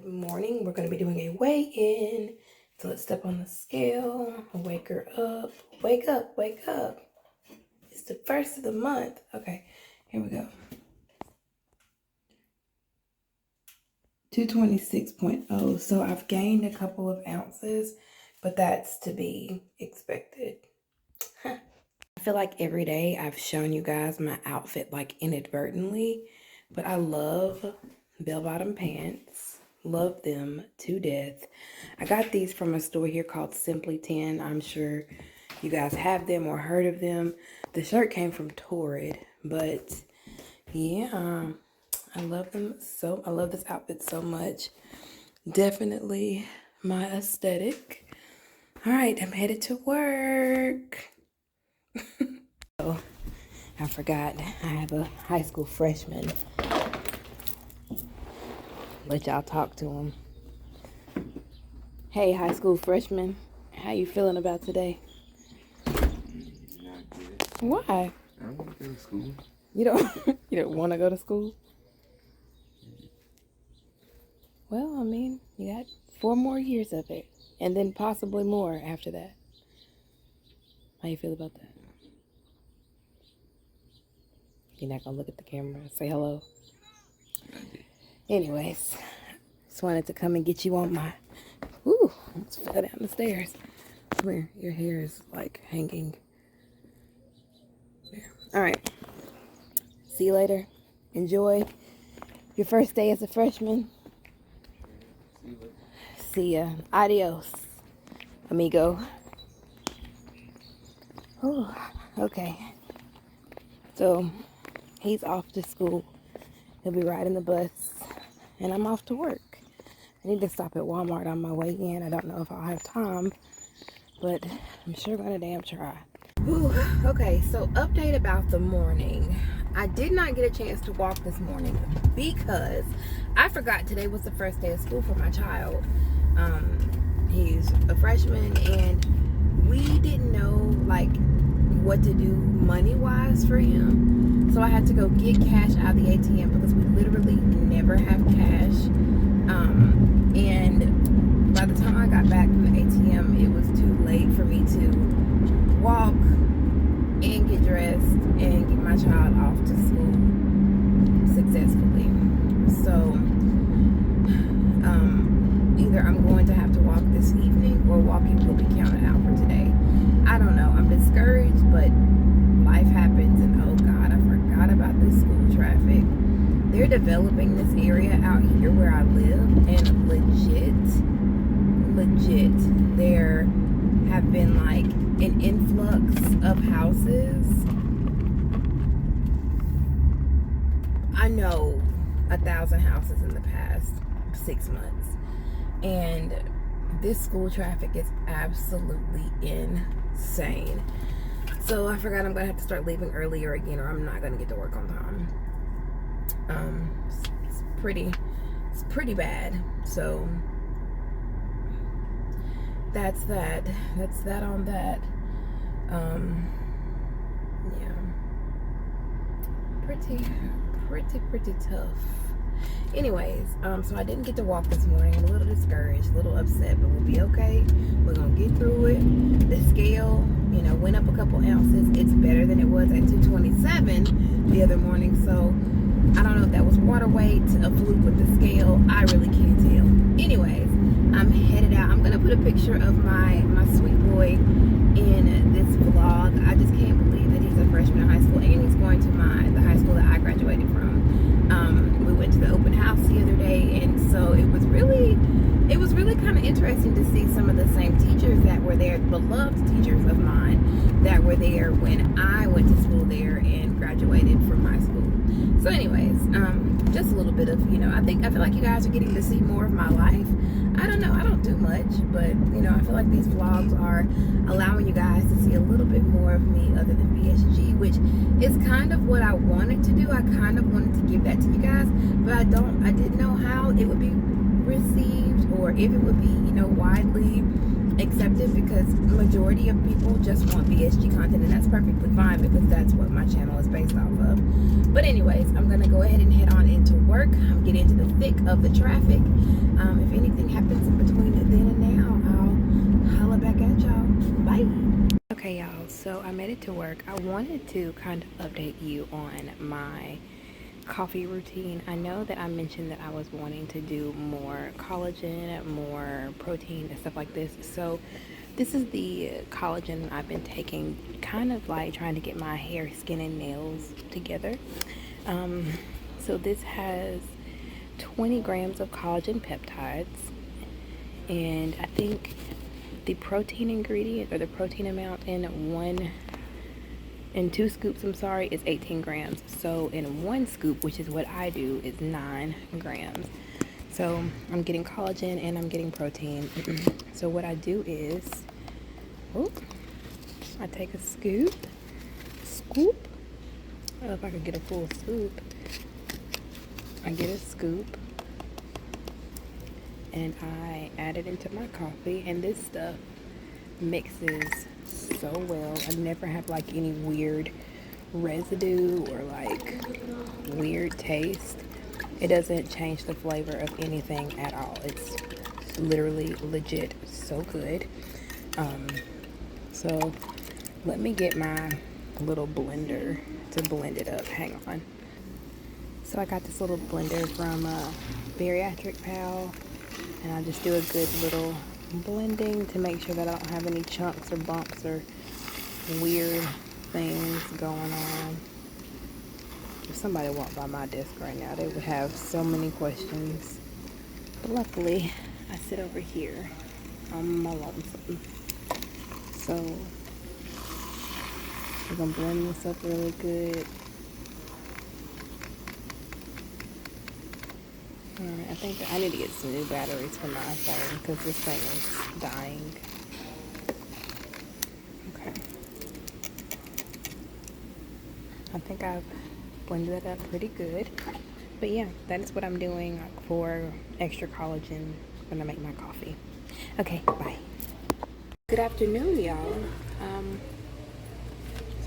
Good morning. We're going to be doing a weigh-in. So let's step on the scale. Wake her up. Wake up. Wake up. It's the first of the month. Okay, here we go. 226.0. So I've gained a couple of ounces, but that's to be expected. I feel like every day I've shown you guys my outfit like inadvertently, but I love bell-bottom pants. Love them to death. I got these from a store here called Simply 10. I'm sure you guys have them or heard of them. The shirt came from Torrid, but yeah, I love them so. I love this outfit so much. Definitely my aesthetic. All right, I'm headed to work. Oh, I forgot. I have a high school freshman. Let y'all talk to him. Hey, high school freshman, how you feeling about today? Why? I don't want to go to school. You don't want to go to school? Well, I mean, you got 4 more years of it, and then possibly more after that. How you feel about that? You're not gonna look at the camera and say hello? Anyways, just wanted to come and get you on my... Ooh, almost fell down the stairs. Come here. Your hair is like hanging. There. All right. See you later. Enjoy your first day as a freshman. See ya. Adios, amigo. Oh, okay. So, he's off to school. He'll be riding the bus. And I'm off to work. I need to stop at Walmart on my way in. I don't know if I'll have time, but I'm sure gonna damn try. Ooh, okay, so update about the morning. I did not get a chance to walk this morning because I forgot today was the first day of school for my child. He's a freshman and we didn't know like what to do money-wise for him. So I had to go get cash out of the ATM because we literally never have cash. And by the time I got back from the ATM, it was too late for me to walk and get dressed and get my child off to school successfully. So either I'm going to have to walk this evening or walking will be counted out for today. I don't know. I'm discouraged, but life happens, and oh God, I forgot about this school traffic. They're developing this area out here where I live, and legit, there have been like an influx of houses. I know 1,000 houses in the past 6 months, and this school traffic is absolutely insane. So I forgot I'm gonna have to start leaving earlier again, or I'm not gonna get to work on time. It's pretty bad. So that's that on that. Yeah, pretty tough. Anyways, so I didn't get to walk this morning. I'm a little discouraged, a little upset, but we'll be okay. We're gonna get through it. The scale, went up a couple ounces. It's better than it was at 227 the other morning. So I don't know if that was water weight, a fluke with the scale. I really can't tell. Anyways, I'm headed out. I'm gonna put a picture of my sweet boy in this vlog. I just can't believe that he's a freshman in high school and he's going to the high school that I graduated from. We went to the open house the other day, and so it was really kind of interesting to see some of the same teachers that were there, beloved teachers of mine that were there when I went to school there and graduated from high school. So anyways, just a little bit of, I feel like you guys are getting to see more of my life. I don't know, I don't do much, but I feel like these vlogs are allowing you guys to see a little bit more of me other than BSG, which is kind of what I wanted to do. I kind of wanted to give that to you guys, but I didn't know how it would be received or if it would be, widely accepted, because the majority of people just want BSG content, and that's perfectly fine because that's what my channel is based off of. But anyways, I'm gonna go ahead and head on into work. work. I'm getting into the thick of the traffic. If anything happens in between then and now, I'll holla back at y'all. Bye. Okay, y'all, so I made it to work. I wanted to kind of update you on my coffee routine. I know that I mentioned that I was wanting to do more collagen, more protein and stuff like this. So this is the collagen I've been taking, kind of like trying to get my hair, skin, and nails together. So this has 20 grams of collagen peptides, and I think the protein ingredient, or the protein amount in 2 scoops, is 18 grams. So in 1 scoop, which is what I do, is 9 grams. So I'm getting collagen and I'm getting protein. So what I do is, I take a scoop. I don't know if I could get a full scoop. I get a scoop and I add it into my coffee, and this stuff mixes so well. I never have like any weird residue or like weird taste. It doesn't change the flavor of anything at all. It's literally legit so good. So let me get my little blender to blend it up. Hang on. So I got this little blender from Bariatric Pal, and I just do a good little blending to make sure that I don't have any chunks or bumps or weird things going on. If somebody walked by my desk right now, they would have so many questions. But luckily, I sit over here on my lonesome. So we're gonna blend this up really good. Alright, I think that I need to get some new batteries for my phone because this thing is dying. Okay. I think I've blended it up pretty good. But yeah, that is what I'm doing for extra collagen when I make my coffee. Okay, bye. Good afternoon, y'all.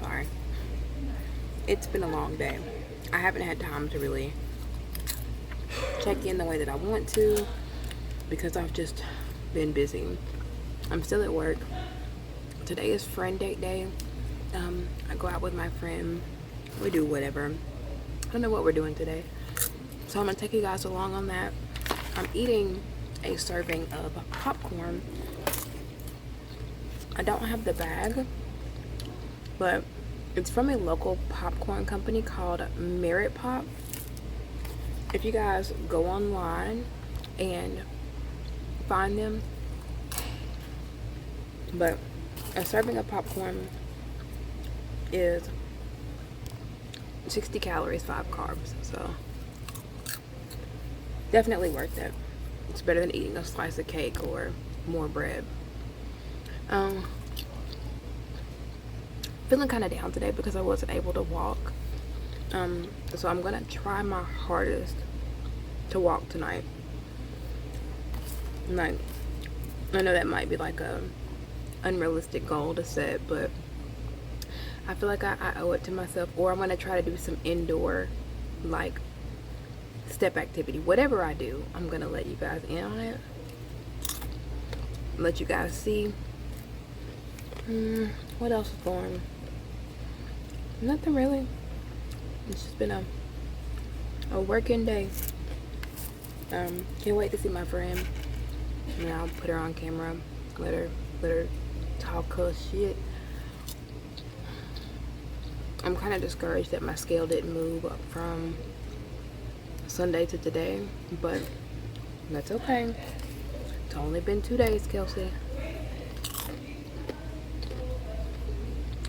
Sorry. It's been a long day. I haven't had time to really check in the way that I want to because I've just been busy. I'm still at work. Today is friend date day. I go out with my friend. We do whatever. I don't know what we're doing today. So I'm gonna take you guys along on that. I'm eating a serving of popcorn. I don't have the bag, but it's from a local popcorn company called Merit Pop. If you guys go online and find them, but a serving of popcorn is 60 calories, 5 carbs, so definitely worth it. It's better than eating a slice of cake or more bread. Feeling kind of down today because I wasn't able to walk. So I'm gonna try my hardest to walk tonight. Like, I know that might be like a unrealistic goal to set, but I feel like I owe it to myself. Or I'm gonna try to do some indoor, like, step activity. Whatever I do, I'm gonna let you guys in on it. Let you guys see. What else is going? Nothing really. It's just been a working day. Can't wait to see my friend. And I'll put her on camera. Let her talk her shit. I'm kind of discouraged that my scale didn't move up from Sunday to today, but that's okay. It's only been 2 days, Kelsi.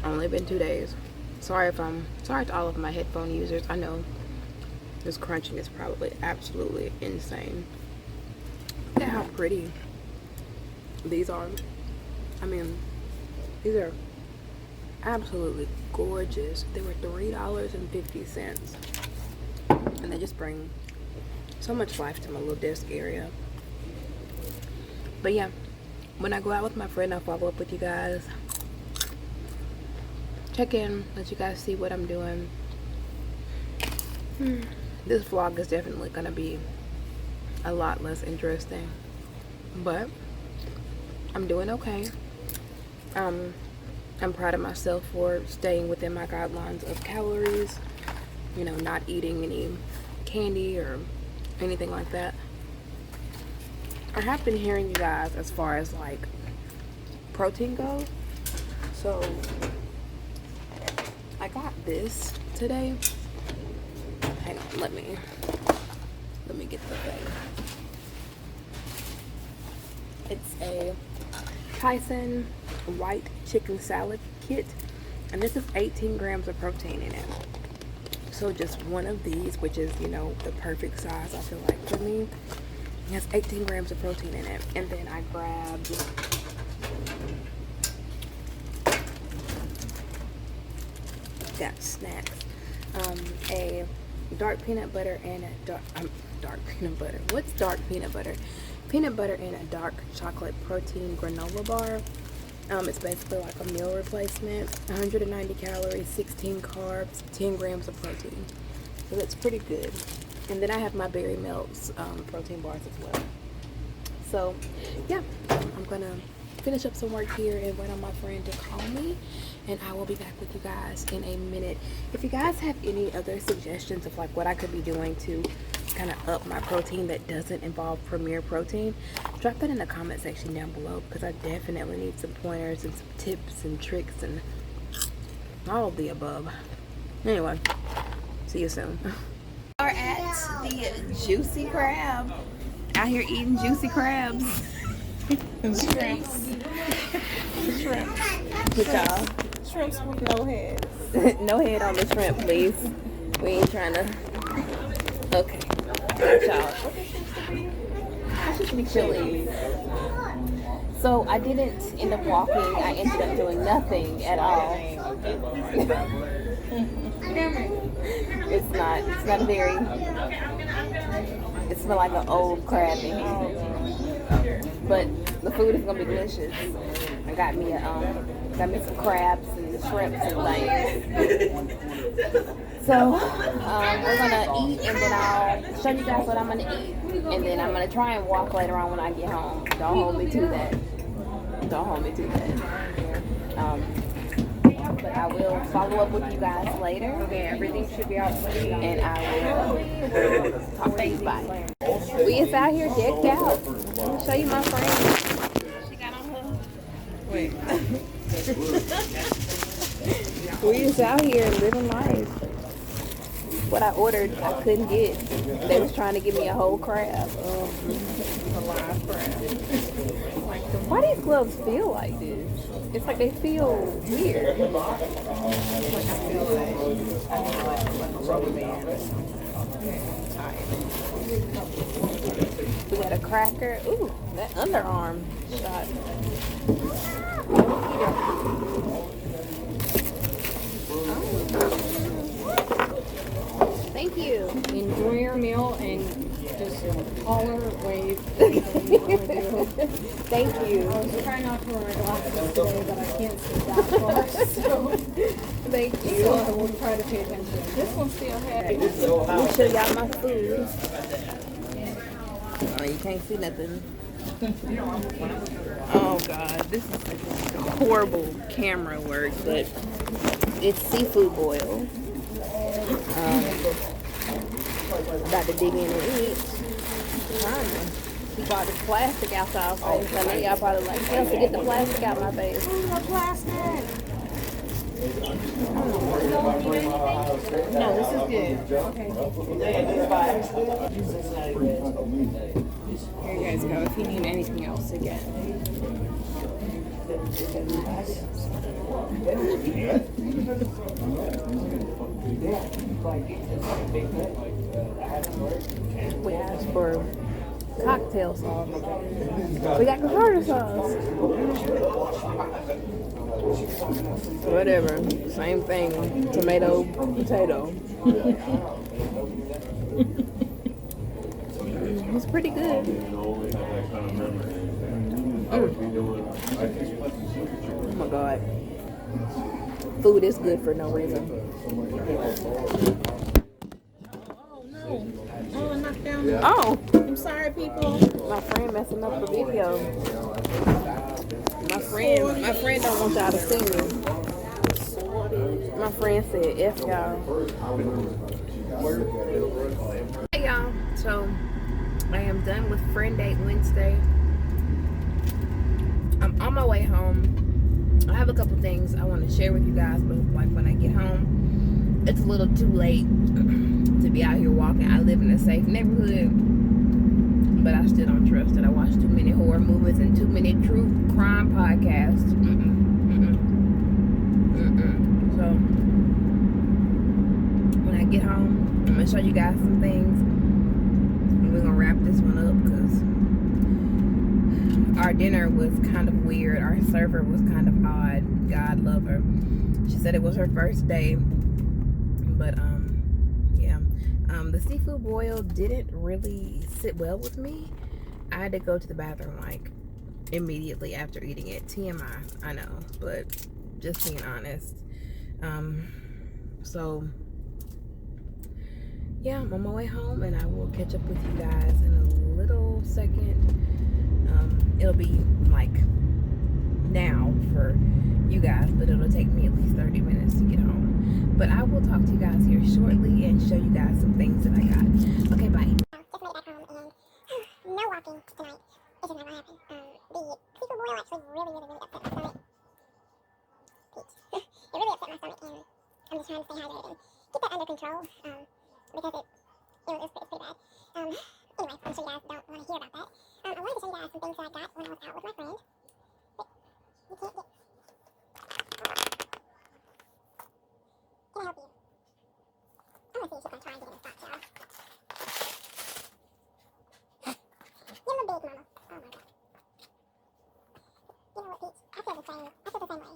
Only been 2 days. Sorry to all of my headphone users. I know this crunching is probably absolutely insane. Look at how pretty these are. I mean, these are absolutely gorgeous. They were $3.50, and they just bring so much life to my little desk area. But yeah, when I go out with my friend, I'll follow up with you guys, check in, let you guys see what I'm doing. this vlog is definitely gonna be a lot less interesting, but I'm doing okay. I'm proud of myself for staying within my guidelines of calories, you know, not eating any candy or anything like that. I have been hearing you guys as far as like protein goes, so I got this today. Hang on, let me get the thing. It's a Tyson white chicken salad kit, and this is 18 grams of protein in it. So just one of these, which is, you know, the perfect size I feel like for me, it has 18 grams of protein in it. And then I grabbed got snacks, a dark peanut butter and a dark peanut butter. What's dark peanut butter? Peanut butter and a dark chocolate protein granola bar. It's basically like a meal replacement. 190 calories, 16 carbs, 10 grams of protein. So that's pretty good. And then I have my Berry Melts protein bars as well. So yeah, I'm gonna finish up some work here and wait on my friend to call me, and I will be back with you guys in a minute. If you guys have any other suggestions of like what I could be doing to kind of up my protein that doesn't involve Premier Protein, drop that in the comment section down below, because I definitely need some pointers and some tips and tricks and all of the above. Anyway, see you soon. We are at the Juicy Crab. Out here eating juicy crabs. Shrimps. Shrimps. Good job. Shrimps with no heads. No head on the shrimp, please. We ain't trying to. Okay. Good job. Chili. So I didn't end up walking. I ended up doing nothing at all. It's not a very. It smells like an old crab in here. But the food is gonna be delicious. I got me some crabs and shrimps and things. So we're gonna eat, and then I'll show you guys what I'm gonna eat, and then I'm gonna try and walk later on when I get home. Don't hold me to that. But I will follow up with you guys later. Okay, everything should be out, and I will talk to you. Bye. We is out here decked out. Let me show you my friend. She got on her. Wait. We is out here living life. What I ordered, I couldn't get. They was trying to give me a whole crab. A live crab. Why do these gloves feel like this? It's like they feel weird. Like I feel like a rubber band. We got a cracker. Ooh, that underarm shot. Thank you. Enjoy your meal and just holler, wave. Thank you. I was trying not to wear my glasses today, but I can't see that far, so Thank you. I will try to pay attention. This one's still ahead. Let me show y'all my food. Oh, you can't see nothing. Oh God, this is horrible camera work, but it's seafood boil. About to dig in and eat. Keep all this plastic outside my face. I know y'all probably like, Kelsi, get the plastic out my face. The plastic. No, this is good. Okay. Here you guys go. If you need anything else again. We asked for cocktail sauce. We got tartar sauce. Whatever. Same thing. Tomato, potato. It's pretty good. Oh my God. Food is good for no reason. table and knock down the... Oh, I'm sorry, people. my friend messing up the video. My friend don't want y'all to see me. My friend said, F y'all. Hey y'all, so I am done with Friend Date Wednesday. I'm on my way home. I have a couple things I want to share with you guys, but like when I get home, it's a little too late to be out here walking. I live in a safe neighborhood, but I still don't trust it. I watch too many horror movies and too many true crime podcasts. So when I get home, I'm gonna show you guys some things, and we're gonna wrap this one up because our dinner was kind of weird. Our server was kind of odd. God love her. She said it was her first day, but yeah. The seafood boil didn't really sit well with me. I had to go to the bathroom like immediately after eating it. TMI, I know, but just being honest. So yeah, I'm on my way home, and I will catch up with you guys in a little second. It'll be like now for you guys, but it'll take me at least 30 minutes to get home. But I will talk to you guys here shortly and show you guys some things that I got. Okay, bye. Just made it back home, and no walking tonight. It's just not gonna happen. The seafood boil actually really upset my stomach. Peach. It really upset my stomach, and I'm just trying to stay hydrated and get that under control, because it's pretty bad. Anyway, I'm sure you guys don't want to hear about that. I wanted to show you guys some things that I got when I was out with my friend. But you can't get... Can I help you? I'm gonna see if she's gonna try and get in the box, y'all. You're a big mama. Oh my god. You know what, Peach? I feel the same way. How cute are you?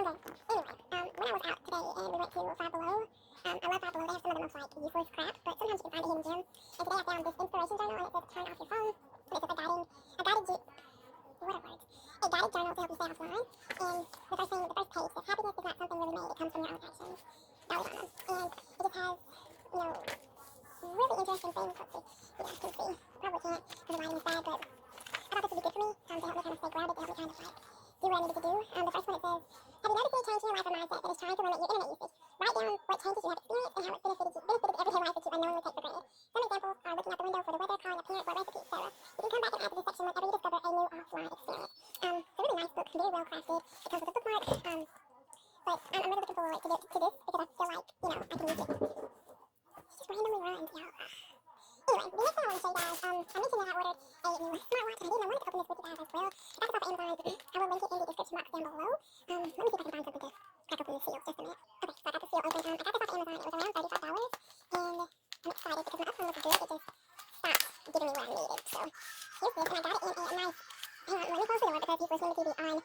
Okay, anyway, when I was out today and we went to Five Below, I love Five Below. They have some of the most like useless crap, but sometimes you can find a hidden gem. And today I found this inspiration journal, and it says turn off your phone. And it's like a guided journal to help you stay offline. And the first page says happiness is not something really made, it comes from your own actions. That was on them. And it just has, really interesting things. Let's see. You guys can see. Probably can't because the lighting is bad, but I thought this would be good for me to help me kind of stay grounded, to help me kind of like do what I needed to do. The first one it says, have you noticed any change in your life or mindset that is trying to limit your internet usage? Write down what changes you have experienced and how it's benefited everyday life that you unknowingly take for granted. Some examples are looking out the window for the weather, calling a parent, what recipe, etc. You can come back and add to this section whenever you discover a new offline experience. It's a really nice book, very well crafted. It comes with a bookmark, but I'm really looking forward to this because I feel like, I can use it. Just randomly runs, y'all. Anyway, the next thing I want to show you guys, I mentioned that I ordered a new smartwatch, and I wanted to open this with you guys as well. I got this off of Amazon. I will link it in the description box down below. Let me see if I can find something to crack open the seal, just a minute. Okay, so I got the seal open. I got this off of Amazon. It was around $35, and I'm excited because my other one looks good. It just stopped giving me what I needed. So here's this, and I got it in a nice, hang on, let me close the door because he's listening to TV on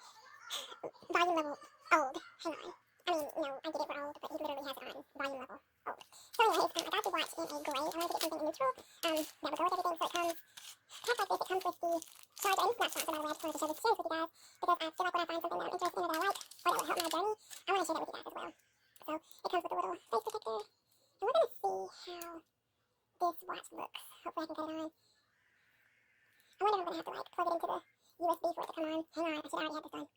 volume level old. Hang on. I mean, I get it, we're old, but he literally has it on volume level old. So anyways, I got the watch in a gray. I wanted to get something neutral that would go with everything. So it comes packed like this. It comes with the charger, and it's not sponsored by the way. I just wanted to share this with you guys because I feel like when I find something that I'm interested in that I like or that will help my journey, I want to share that with you guys as well. So it comes with a little face protector, and we're gonna see how this watch looks. Hopefully I can cut it on. I wonder if I'm gonna have to like plug it into the USB for it to come on. Hang on, I should already have this done.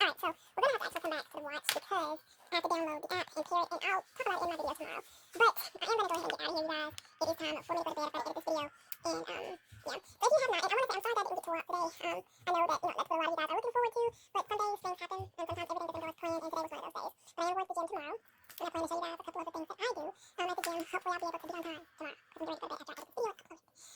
Alright, so we're gonna have to actually come back to the watch because I have to download the app and pair it, and I'll talk about it in my video tomorrow. But I am gonna go ahead and get out of here, you guys. It is time for me to go to bed. I've got to edit this video, and yeah. So if you have not, and I want to say I'm sorry that I didn't get to walk today. I know that that's what a lot of you guys are looking forward to, but some days things happen, and sometimes everything doesn't go as planned, and today was one of those days. But I am going to the gym tomorrow, and I plan to show you guys a couple of the things that I do at the gym. Hopefully I'll be able to be on time tomorrow because I'm going to go to bed after I edit this video.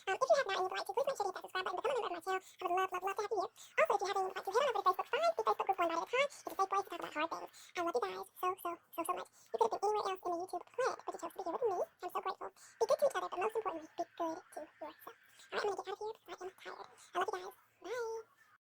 If you have not and you would like to, please make sure you hit that subscribe button, become a member of my channel. I would love to have you here. Also, if you have any would like to head on over to Facebook, find the Facebook group One Body at a Time. It's a safe place to talk about hard things. I love you guys so much. You could have been anywhere else in the YouTube planet, but you chose to be here with me. I'm so grateful. Be good to each other, but most importantly, be good to